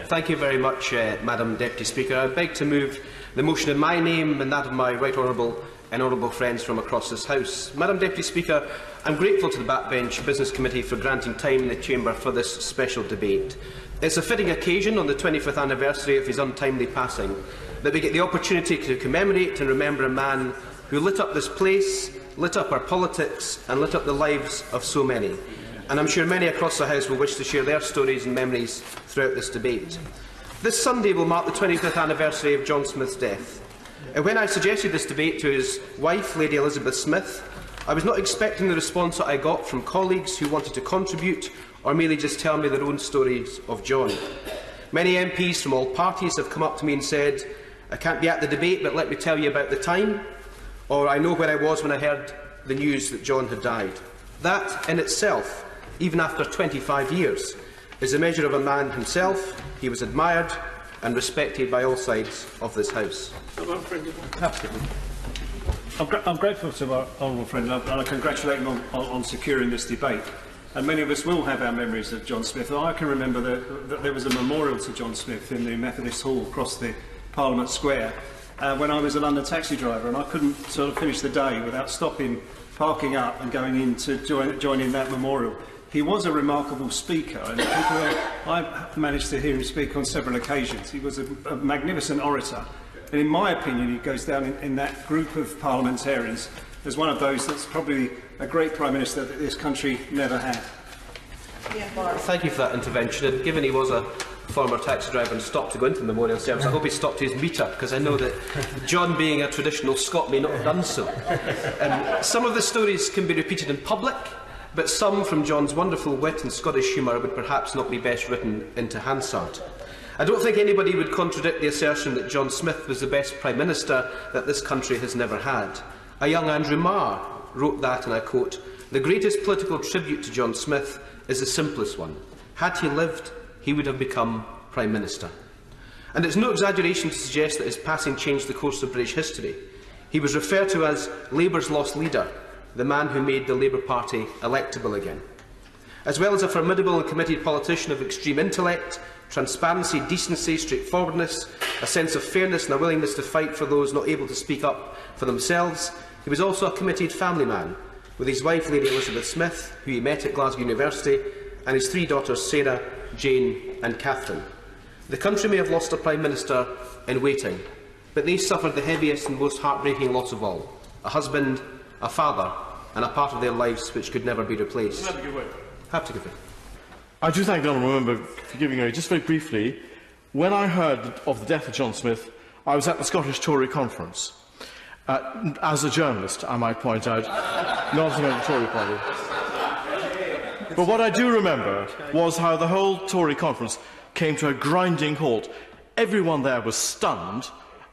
Thank you very much, Madam Deputy Speaker. I beg to move the motion in my name and that of my right honourable and honourable friends from across this House. Madam Deputy Speaker, I am grateful to the Backbench Business Committee for granting time in the Chamber for this special debate. It is a fitting occasion on the 25th anniversary of his untimely passing that we get the opportunity to commemorate and remember a man who lit up this place, lit up our politics and lit up the lives of so many. And I am sure many across the House will wish to share their stories and memories throughout this debate. This Sunday will mark the 25th anniversary of John Smith's death. And when I suggested this debate to his wife, Lady Elizabeth Smith, I was not expecting the response that I got from colleagues who wanted to contribute or merely just tell me their own stories of John. Many MPs from all parties have come up to me and said, "I can't be at the debate, but let me tell you about the time," or "I know where I was when I heard the news that John had died." That in itself, even after 25 years, is a measure of a man himself. He was admired and respected by all sides of this House. I'm grateful to our honourable friend and I congratulate him on securing this debate. And many of us will have our memories of John Smith. I can remember that there was a memorial to John Smith in the Methodist Hall across the Parliament Square when I was a London taxi driver, and I couldn't sort of finish the day without stopping, parking up and going in to join in that memorial. He was a remarkable speaker, and I've managed to hear him speak on several occasions. He was a magnificent orator, and in my opinion, he goes down in that group of parliamentarians as one of those that's probably a great Prime Minister that this country never had. Thank you for that intervention. And given he was a former taxi driver and stopped to go into the memorial service, I hope he stopped his meter, because I know that John, being a traditional Scot, may not have done so. Some of the stories can be repeated in public, but some, from John's wonderful wit and Scottish humour, would perhaps not be best written into Hansard. I don't think anybody would contradict the assertion that John Smith was the best Prime Minister that this country has never had. A young Andrew Marr wrote that, and I quote, "The greatest political tribute to John Smith is the simplest one. Had he lived, he would have become Prime Minister." And it's no exaggeration to suggest that his passing changed the course of British history. He was referred to as Labour's lost leader, the man who made the Labour Party electable again. As well as a formidable and committed politician of extreme intellect, transparency, decency, straightforwardness, a sense of fairness and a willingness to fight for those not able to speak up for themselves, he was also a committed family man, with his wife, Lady Elizabeth Smith, who he met at Glasgow University, and his three daughters, Sarah, Jane and Catherine. The country may have lost a Prime Minister in waiting, but they suffered the heaviest and most heartbreaking loss of all: a husband, a father, and a part of their lives which could never be replaced. Have to give way. I do thank the honourable member for giving way. Just very briefly, when I heard of the death of John Smith, I was at the Scottish Tory conference. As a journalist, I might point out, not as a member of the Tory party. But what I do remember was how the whole Tory conference came to a grinding halt. Everyone there was stunned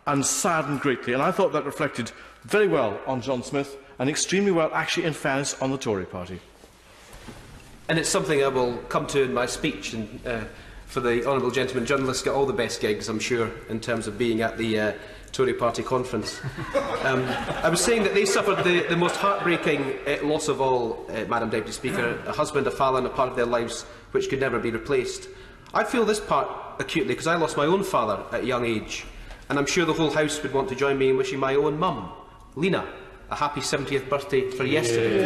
and saddened greatly, and I thought that reflected very well on John Smith and extremely well, actually, in fairness, on the Tory party. And it's something I will come to in my speech, and for the honourable gentleman, journalists get all the best gigs, I'm sure, in terms of being at the Tory party conference. I was saying that they suffered the most heartbreaking loss of all, Madam Deputy Speaker: a husband, a father and a part of their lives which could never be replaced. I feel this part acutely because I lost my own father at a young age, and I'm sure the whole House would want to join me in wishing my own mum, Lena, a happy 70th birthday for yesterday.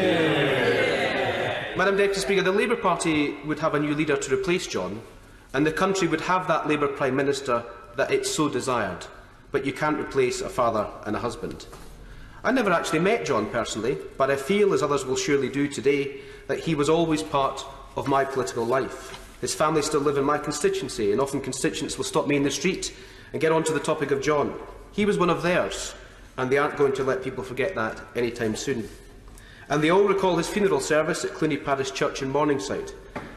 Madam Deputy Speaker, the Labour Party would have a new leader to replace John, and the country would have that Labour Prime Minister that it so desired. But you can't replace a father and a husband. I never actually met John personally, but I feel, as others will surely do today, that he was always part of my political life. His family still live in my constituency, and often constituents will stop me in the street and get on to the topic of John. He was one of theirs, and they aren't going to let people forget that anytime soon. And they all recall his funeral service at Cluny Parish Church in Morningside.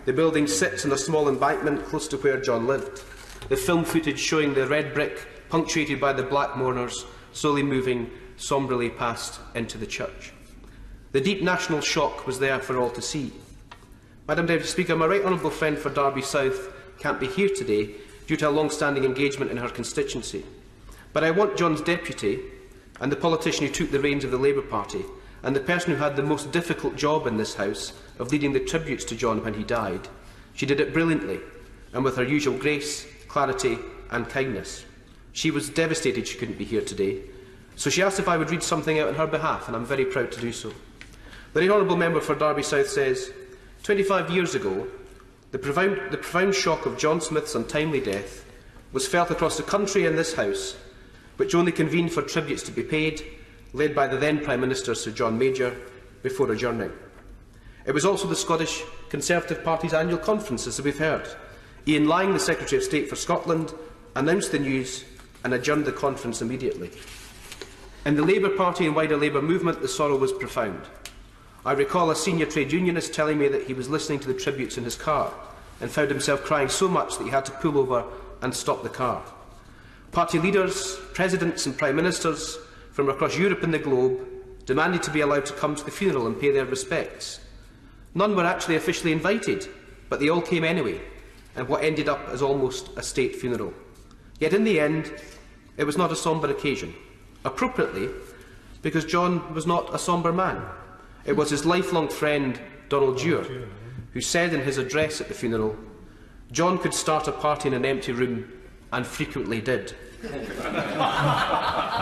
The building sits on a small embankment close to where John lived. The film footage showing the red brick, punctuated by the black mourners, slowly moving sombrely past into the church. The deep national shock was there for all to see. Madam Deputy Speaker, my right honourable friend for Derby South can't be here today due to a long-standing engagement in her constituency. But I want John's deputy, and the politician who took the reins of the Labour Party, and the person who had the most difficult job in this House of leading the tributes to John when he died. She did it brilliantly, and with her usual grace, clarity and kindness. She was devastated she couldn't be here today, so she asked if I would read something out on her behalf, and I'm very proud to do so. The Right Honourable Member for Derby South says, 25 years ago, the profound shock of John Smith's untimely death was felt across the country and this House, which only convened for tributes to be paid, led by the then Prime Minister Sir John Major, before adjourning. It was also the Scottish Conservative Party's annual conference, as we've heard. Ian Lang, the Secretary of State for Scotland, announced the news and adjourned the conference immediately. In the Labour Party and wider Labour movement, the sorrow was profound. I recall a senior trade unionist telling me that he was listening to the tributes in his car and found himself crying so much that he had to pull over and stop the car. Party leaders, presidents and prime ministers from across Europe and the globe demanded to be allowed to come to the funeral and pay their respects. None were actually officially invited, but they all came anyway, and what ended up as almost a state funeral. Yet in the end, it was not a sombre occasion. Appropriately, because John was not a sombre man. It was his lifelong friend, Donald Dewar, who said in his address at the funeral, "John could start a party in an empty room, and frequently did."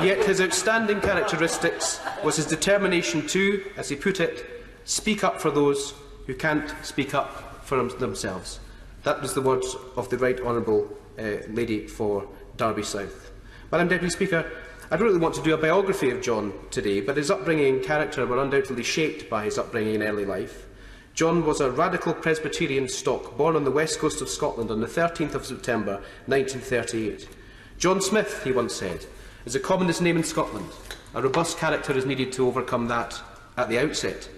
Yet his outstanding characteristics was his determination to, as he put it, speak up for those who can't speak up for themselves. That was the words of the Right Honourable Lady for Derby South. Madam Deputy Speaker, I don't really want to do a biography of John today, but his upbringing and character were undoubtedly shaped by his upbringing in early life. John was a radical Presbyterian stock, born on the west coast of Scotland on the 13th of September 1938. John Smith, he once said, is the commonest name in Scotland. A robust character is needed to overcome that at the outset.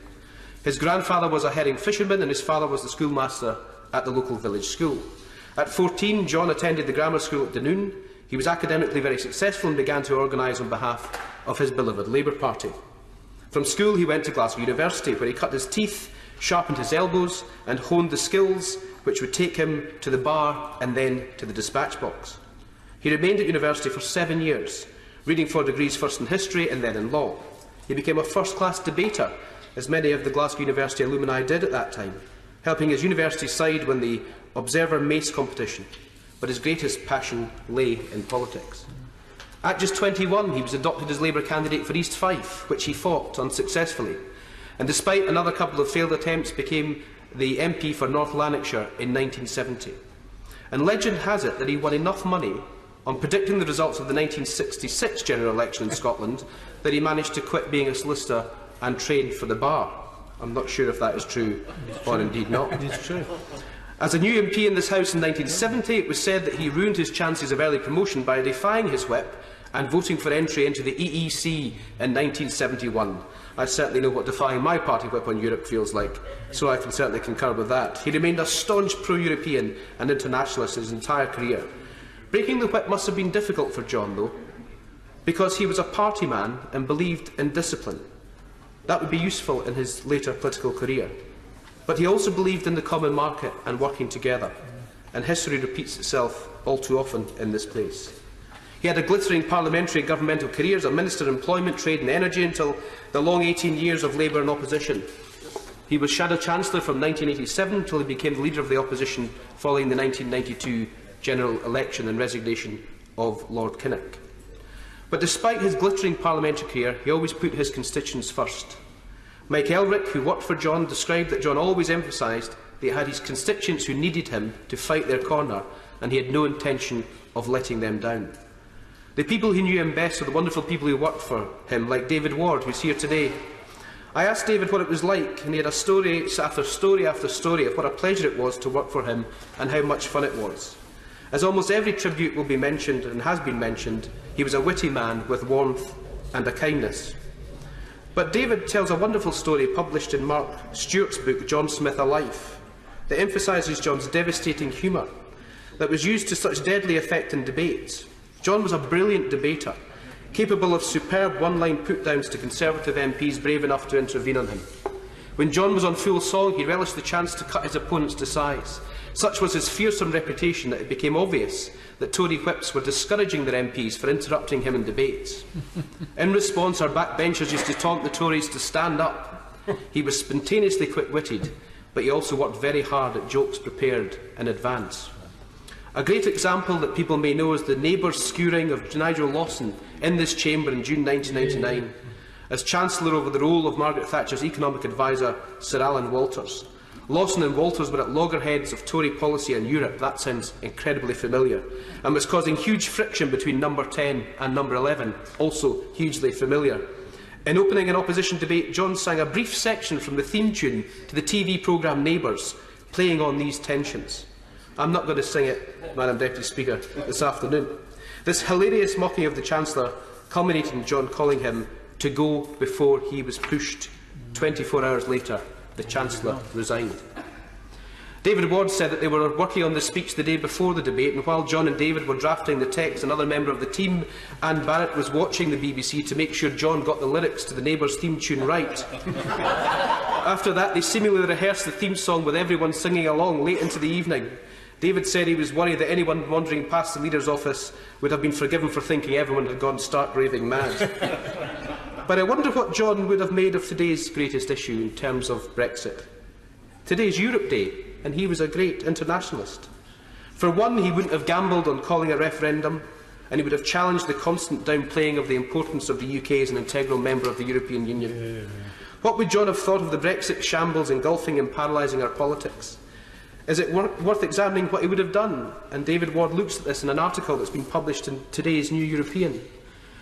His grandfather was a herring fisherman and his father was the schoolmaster at the local village school. At 14, John attended the grammar school at Dunoon. He was academically very successful and began to organise on behalf of his beloved Labour Party. From school, he went to Glasgow University, where he cut his teeth, sharpened his elbows and honed the skills which would take him to the bar and then to the dispatch box. He remained at university for 7 years, reading for degrees first in history and then in law. He became a first-class debater, as many of the Glasgow University alumni did at that time, helping his university side win the Observer Mace competition, but his greatest passion lay in politics. At just 21, he was adopted as Labour candidate for East Fife, which he fought unsuccessfully, and despite another couple of failed attempts, became the MP for North Lanarkshire in 1970. And legend has it that he won enough money on predicting the results of the 1966 general election in Scotland that he managed to quit being a solicitor and train for the bar. I'm not sure if that is true or indeed not. It is true. As a new MP in this House in 1970, it was said that he ruined his chances of early promotion by defying his whip and voting for entry into the EEC in 1971. I certainly know what defying my party whip on Europe feels like, so I can certainly concur with that. He remained a staunch pro-European and internationalist his entire career. Breaking the whip must have been difficult for John, though, because he was a party man and believed in discipline. That would be useful in his later political career. But he also believed in the common market and working together, and history repeats itself all too often in this place. He had a glittering parliamentary and governmental career as a Minister of Employment, Trade and Energy until the long 18 years of Labour and opposition. He was Shadow Chancellor from 1987 until he became the Leader of the Opposition following the 1992 general election and resignation of Lord Kinnock. But despite his glittering parliamentary career, he always put his constituents first. Mike Elric, who worked for John, described that John always emphasised that he had his constituents who needed him to fight their corner, and he had no intention of letting them down. The people who knew him best were the wonderful people who worked for him, like David Ward, who is here today. I asked David what it was like, and he had a story after story after story of what a pleasure it was to work for him and how much fun it was. As almost every tribute will be mentioned and has been mentioned, he was a witty man with warmth and a kindness. But David tells a wonderful story published in Mark Stewart's book, John Smith, A Life, that emphasises John's devastating humour that was used to such deadly effect in debates. John was a brilliant debater, capable of superb one-line put-downs to Conservative MPs brave enough to intervene on him. When John was on full song, he relished the chance to cut his opponents to size. Such was his fearsome reputation that it became obvious that Tory whips were discouraging their MPs for interrupting him in debates. In response, our backbenchers used to taunt the Tories to stand up. He was spontaneously quick-witted, but he also worked very hard at jokes prepared in advance. A great example that people may know is the neighbours' skewering of Nigel Lawson in this chamber in June 1999 as Chancellor over the role of Margaret Thatcher's economic adviser, Sir Alan Walters. Lawson and Walters were at loggerheads of Tory policy in Europe, that sounds incredibly familiar, and was causing huge friction between number 10 and number 11, also hugely familiar. In opening an opposition debate, John sang a brief section from the theme tune to the TV programme Neighbours, playing on these tensions. I'm not going to sing it, Madam Deputy Speaker, this afternoon. This hilarious mocking of the Chancellor culminated in John calling him to go before he was pushed. 24 hours later, the Chancellor resigned. David Ward said that they were working on the speech the day before the debate, and while John and David were drafting the text, another member of the team, Anne Barrett, was watching the BBC to make sure John got the lyrics to the Neighbours theme tune right. After that, they seemingly rehearsed the theme song with everyone singing along late into the evening. David said he was worried that anyone wandering past the leader's office would have been forgiven for thinking everyone had gone stark raving mad. But I wonder what John would have made of today's greatest issue in terms of Brexit. Today's Europe Day, and he was a great internationalist. For one, he wouldn't have gambled on calling a referendum, and he would have challenged the constant downplaying of the importance of the UK as an integral member of the European Union. What would John have thought of the Brexit shambles engulfing and paralysing our politics? Is it worth examining what he would have done? And David Ward looks at this in an article that's been published in today's New European.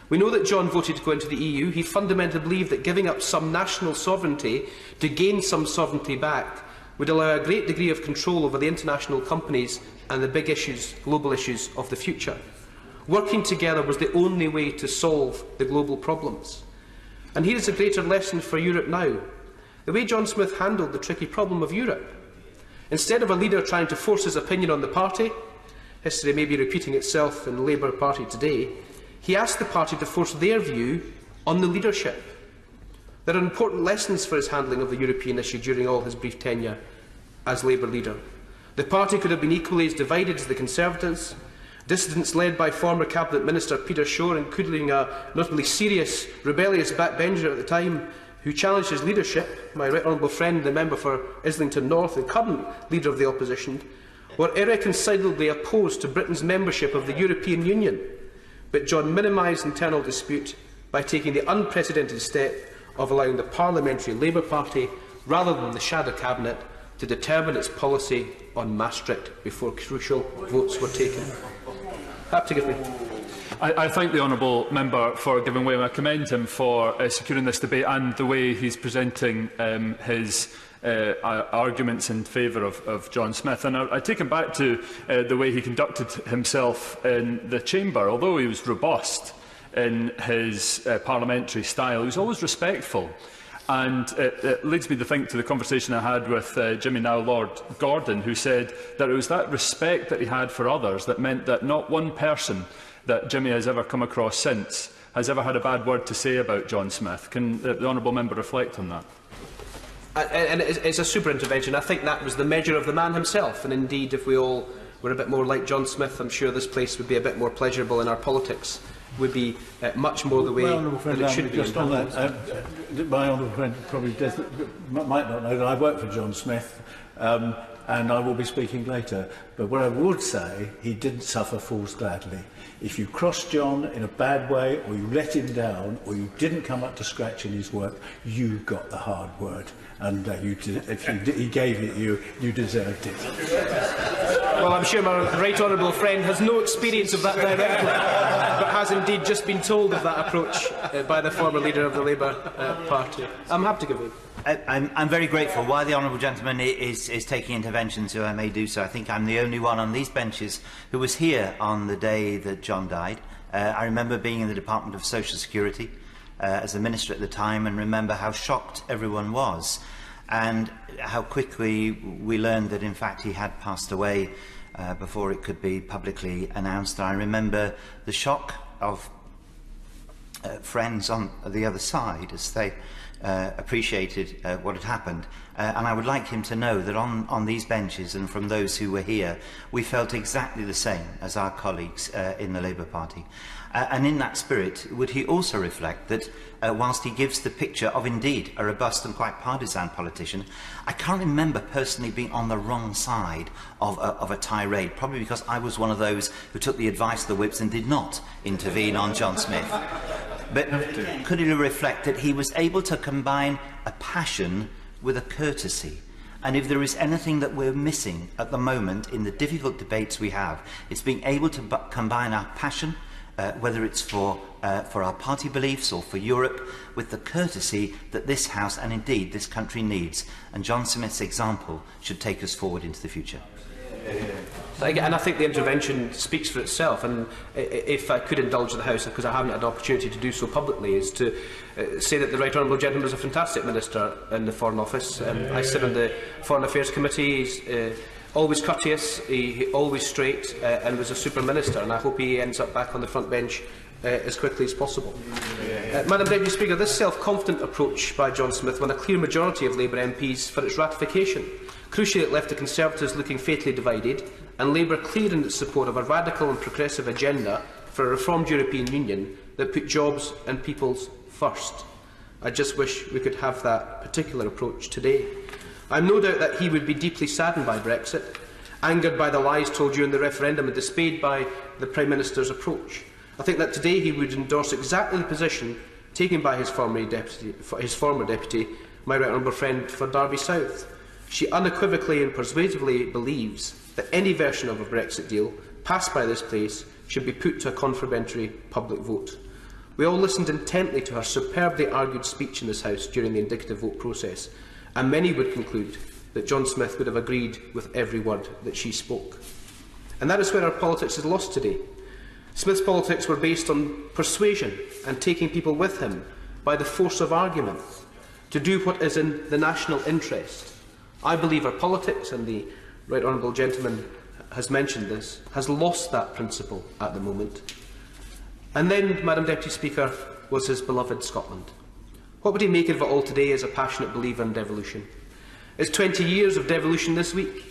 We know that John voted to go into the EU. He fundamentally believed that giving up some national sovereignty to gain some sovereignty back would allow a great degree of control over the international companies and the big issues, global issues of the future. Working together was the only way to solve the global problems. And here is a greater lesson for Europe now. The way John Smith handled the tricky problem of Europe. Instead of a leader trying to force his opinion on the party, history may be repeating itself in the Labour Party today, he asked the party to force their view on the leadership. There are important lessons for his handling of the European issue during all his brief tenure as Labour leader. The party could have been equally as divided as the Conservatives. Dissidents led by former Cabinet Minister Peter Shore, including a notably serious, rebellious backbencher at the time, who challenged his leadership, my right honourable friend, the member for Islington North and current leader of the opposition, were irreconcilably opposed to Britain's membership of the European Union. But John minimised internal dispute by taking the unprecedented step of allowing the Parliamentary Labour Party, rather than the shadow cabinet, to determine its policy on Maastricht before crucial votes were taken. Happy to give me. I thank the honourable member for giving way, and I commend him for securing this debate and the way he's presenting his arguments in favour of John Smith. And I take him back to the way he conducted himself in the chamber. Although he was robust in his parliamentary style, he was always respectful. And it leads me to think to the conversation I had with Jimmy now Lord Gordon, who said that it was that respect that he had for others that meant that not one person that Jimmy has ever come across since has ever had a bad word to say about John Smith. Can the honourable member reflect on that? And it's a super intervention. I think that was the measure of the man himself, and indeed if we all were a bit more like John Smith, I'm sure this place would be a bit more pleasurable, and our politics would be much more the way that it should be. Just on that, my honourable friend probably might not know that I work for John Smith, and I will be speaking later. But what I would say, he didn't suffer fools gladly. If you crossed John in a bad way, or you let him down, or you didn't come up to scratch in his work, you got the hard word. And if he gave it you, you deserved it. Well, I'm sure my right honourable friend has no experience of that directly, but has indeed just been told of that approach by the former leader of the Labour Party. I'm happy to give it. I'm very grateful. While the honourable gentleman is taking interventions, so I may do so, I think I'm the only one on these benches who was here on the day that John died. I remember being in the Department of Social Security as a minister at the time, and remember how shocked everyone was, and how quickly we learned that in fact he had passed away before it could be publicly announced. And I remember the shock of friends on the other side as they appreciated what had happened. And I would like him to know that on these benches and from those who were here, we felt exactly the same as our colleagues in the Labour Party. And in that spirit, would he also reflect that whilst he gives the picture of indeed a robust and quite partisan politician, I can't remember personally being on the wrong side of a tirade, probably because I was one of those who took the advice of the whips and did not intervene on John Smith. But could he reflect that he was able to combine a passion with a courtesy? And if there is anything that we're missing at the moment in the difficult debates we have, it's being able to combine our passion, whether it's for our party beliefs or for Europe, with the courtesy that this House and indeed this country needs. And John Smith's example should take us forward into the future. And I think the intervention speaks for itself, and if I could indulge the House, because I haven't had an opportunity to do so publicly, is to say that the Right Honourable Gentleman is a fantastic Minister in the Foreign Office. I sit on the Foreign Affairs Committee. He's always courteous, always straight, and was a super Minister, and I hope he ends up back on the front bench as quickly as possible. Madam Deputy Speaker, this self-confident approach by John Smith won a clear majority of Labour MPs for its ratification. Crucially, it left the Conservatives looking fatally divided, and Labour clear in its support of a radical and progressive agenda for a reformed European Union that put jobs and peoples first. I just wish we could have that particular approach today. I have no doubt that he would be deeply saddened by Brexit, angered by the lies told during the referendum and dismayed by the Prime Minister's approach. I think that today he would endorse exactly the position taken by his former deputy, my right honourable friend for Derby South. She unequivocally and persuasively believes that any version of a Brexit deal passed by this place should be put to a confirmatory public vote. We all listened intently to her superbly argued speech in this House during the indicative vote process, and many would conclude that John Smith would have agreed with every word that she spoke. And that is where our politics is lost today. Smith's politics were based on persuasion and taking people with him by the force of argument to do what is in the national interest. I believe our politics, and the Right Honourable Gentleman has mentioned this, has lost that principle at the moment. And then, Madam Deputy Speaker, was his beloved Scotland. What would he make of it all today as a passionate believer in devolution? It's 20 years of devolution this week.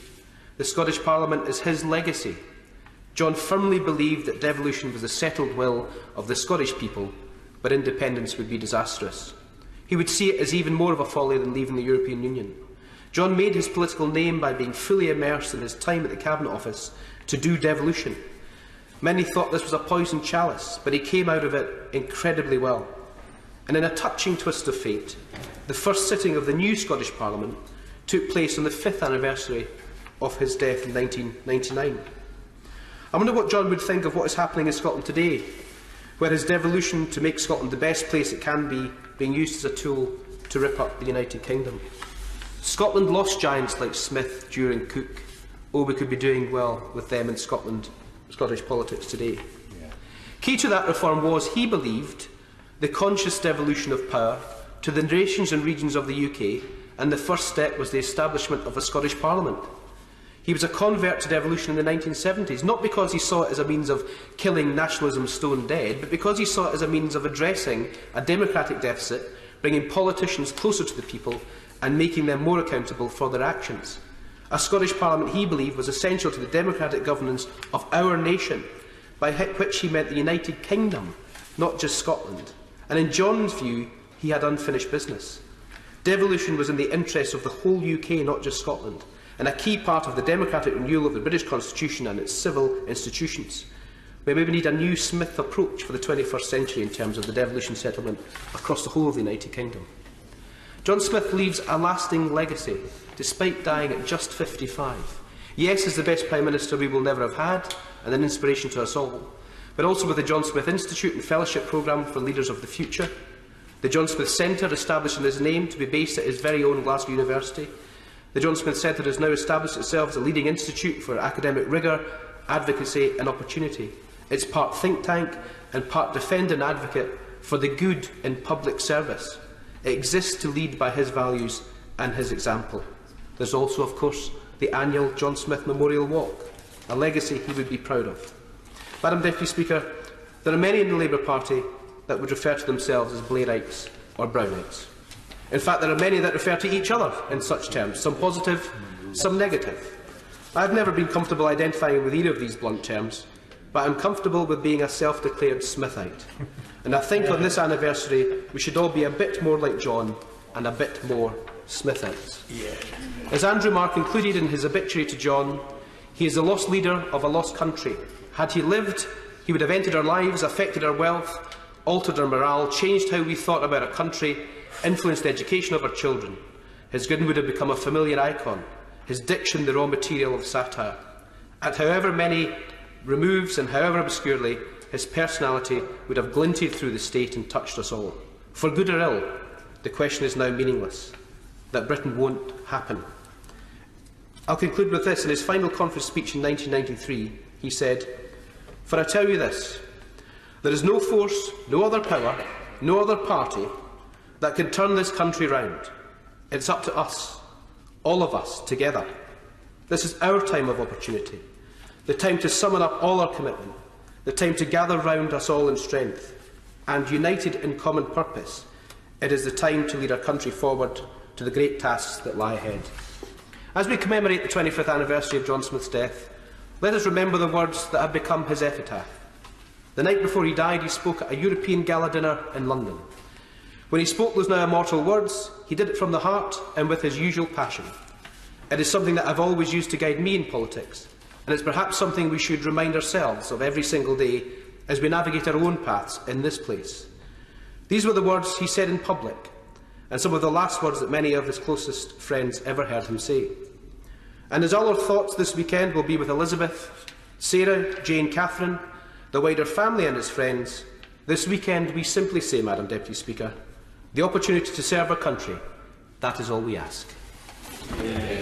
The Scottish Parliament is his legacy. John firmly believed that devolution was the settled will of the Scottish people, but independence would be disastrous. He would see it as even more of a folly than leaving the European Union. John made his political name by being fully immersed in his time at the Cabinet Office to do devolution. Many thought this was a poisoned chalice, but he came out of it incredibly well. And in a touching twist of fate, the first sitting of the new Scottish Parliament took place on the 5th anniversary of his death in 1999. I wonder what John would think of what is happening in Scotland today, where his devolution to make Scotland the best place it can be being used as a tool to rip up the United Kingdom. Scotland lost giants like Smith during Cook. Oh, we could be doing well with them in Scottish politics today. Key to that reform was, he believed, the conscious devolution of power to the nations and regions of the UK, and the first step was the establishment of a Scottish Parliament. He was a convert to devolution in the 1970s, not because he saw it as a means of killing nationalism stone dead, but because he saw it as a means of addressing a democratic deficit, bringing politicians closer to the people and making them more accountable for their actions. A Scottish Parliament, he believed, was essential to the democratic governance of our nation, by which he meant the United Kingdom, not just Scotland. And in John's view, he had unfinished business. Devolution was in the interests of the whole UK, not just Scotland, and a key part of the democratic renewal of the British Constitution and its civil institutions. We maybe need a new Smith approach for the 21st century in terms of the devolution settlement across the whole of the United Kingdom. John Smith leaves a lasting legacy, despite dying at just 55. Yes, as the best Prime Minister we will never have had, and an inspiration to us all, but also with the John Smith Institute and Fellowship Programme for Leaders of the Future, the John Smith Centre established in his name to be based at his very own Glasgow University. The John Smith Centre has now established itself as a leading institute for academic rigour, advocacy and opportunity. It's part think tank and part defender and advocate for the good in public service. It exists to lead by his values and his example. There's also, of course, the annual John Smith Memorial Walk, a legacy he would be proud of. Madam Deputy Speaker, there are many in the Labour Party that would refer to themselves as Blairites or Brownites. In fact, there are many that refer to each other in such terms, some positive, some negative. I have never been comfortable identifying with either of these blunt terms, but I am comfortable with being a self-declared Smithite. And I think on this anniversary we should all be a bit more like John and a bit more Smithites. As Andrew Marr concluded in his obituary to John, he is the lost leader of a lost country. Had he lived, he would have entered our lives, affected our wealth, altered our morale, changed how we thought about our country, influenced the education of our children. His grin would have become a familiar icon, his diction the raw material of satire. At however many removes and however obscurely, his personality would have glinted through the state and touched us all. For good or ill, the question is now meaningless. That Britain won't happen. I'll conclude with this. In his final conference speech in 1993, he said, "For I tell you this, there is no force, no other power, no other party that can turn this country round. It's up to us, all of us, together. This is our time of opportunity, the time to summon up all our commitment, the time to gather round us all in strength, and united in common purpose, it is the time to lead our country forward to the great tasks that lie ahead." As we commemorate the 25th anniversary of John Smith's death, let us remember the words that have become his epitaph. The night before he died, he spoke at a European gala dinner in London. When he spoke those now immortal words, he did it from the heart and with his usual passion. It is something that I've always used to guide me in politics, and it's perhaps something we should remind ourselves of every single day as we navigate our own paths in this place. These were the words he said in public, and some of the last words that many of his closest friends ever heard him say. And as all our thoughts this weekend will be with Elizabeth, Sarah, Jane, Catherine, the wider family and his friends, this weekend we simply say, Madam Deputy Speaker, the opportunity to serve our country, that is all we ask. Yeah.